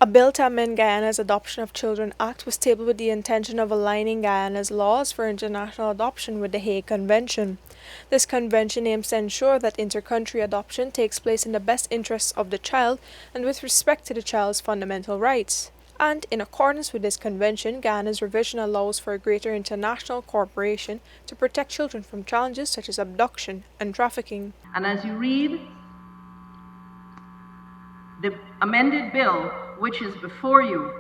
A bill to amend Guyana's Adoption of Children Act was tabled with the intention of aligning Guyana's laws for international adoption with the Hague Convention. This convention aims to ensure that inter-country adoption takes place in the best interests of the child and with respect to the child's fundamental rights. And, in accordance with this convention, Guyana's revision allows for a greater international cooperation to protect children from challenges such as abduction and trafficking. And as you read the amended bill, which is before you,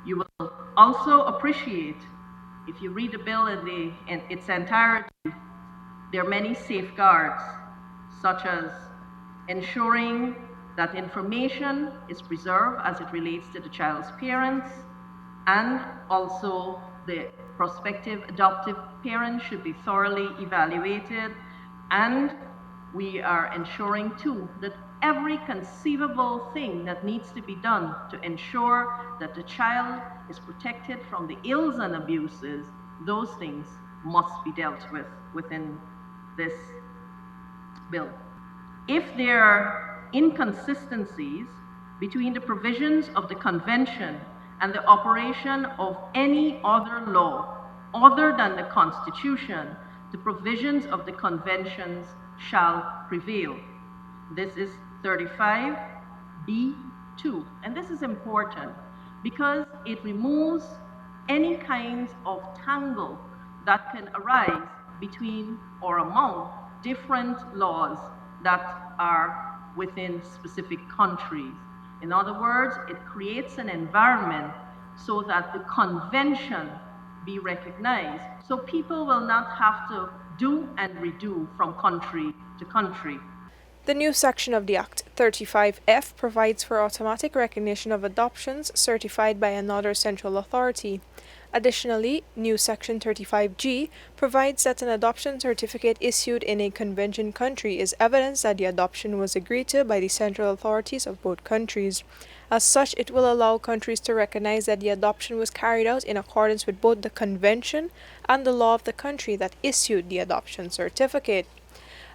you will also appreciate, if you read the bill in its entirety, there are many safeguards, such as ensuring that information is preserved as it relates to the child's parents, and also the prospective adoptive parent should be thoroughly evaluated, and we are ensuring too that every conceivable thing that needs to be done to ensure that the child is protected from the ills and abuses, those things must be dealt with within this bill. If there are inconsistencies between the provisions of the Convention and the operation of any other law other than the Constitution, the provisions of the Conventions shall prevail. This is 35B2, and this is important because it removes any kinds of tangle that can arise between or among different laws that are within specific countries. In other words, it creates an environment so that the convention be recognized, so people will not have to do and redo from country to country. The new section of the Act, 35F, provides for automatic recognition of adoptions certified by another central authority. Additionally, new Section 35G provides that an adoption certificate issued in a convention country is evidence that the adoption was agreed to by the central authorities of both countries. As such, it will allow countries to recognize that the adoption was carried out in accordance with both the convention and the law of the country that issued the adoption certificate.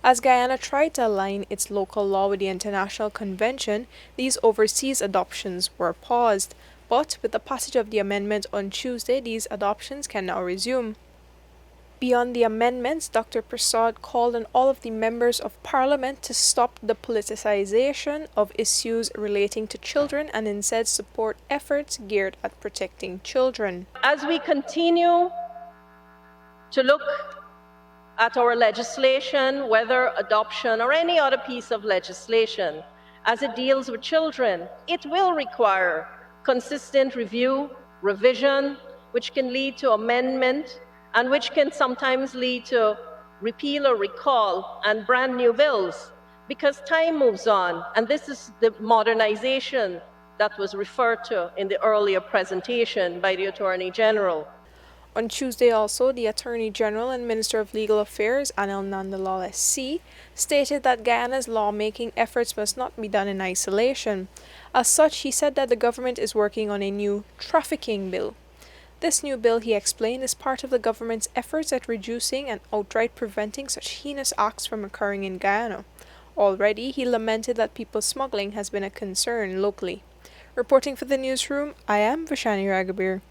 As Guyana tried to align its local law with the international convention, these overseas adoptions were paused. But with the passage of the amendment on Tuesday, these adoptions can now resume. Beyond the amendments, Dr. Persaud called on all of the members of Parliament to stop the politicization of issues relating to children and instead support efforts geared at protecting children. As we continue to look at our legislation, whether adoption or any other piece of legislation, as it deals with children, it will require consistent review, revision, which can lead to amendment, and which can sometimes lead to repeal or recall and brand new bills, because time moves on, and this is the modernization that was referred to in the earlier presentation by the Attorney General. On Tuesday also, the Attorney General and Minister of Legal Affairs, Anil Nandalal SC, stated that Guyana's lawmaking efforts must not be done in isolation. As such, he said that the government is working on a new trafficking bill. This new bill, he explained, is part of the government's efforts at reducing and outright preventing such heinous acts from occurring in Guyana. Already, he lamented that people smuggling has been a concern locally. Reporting for the newsroom, I am Vashani Ragabir.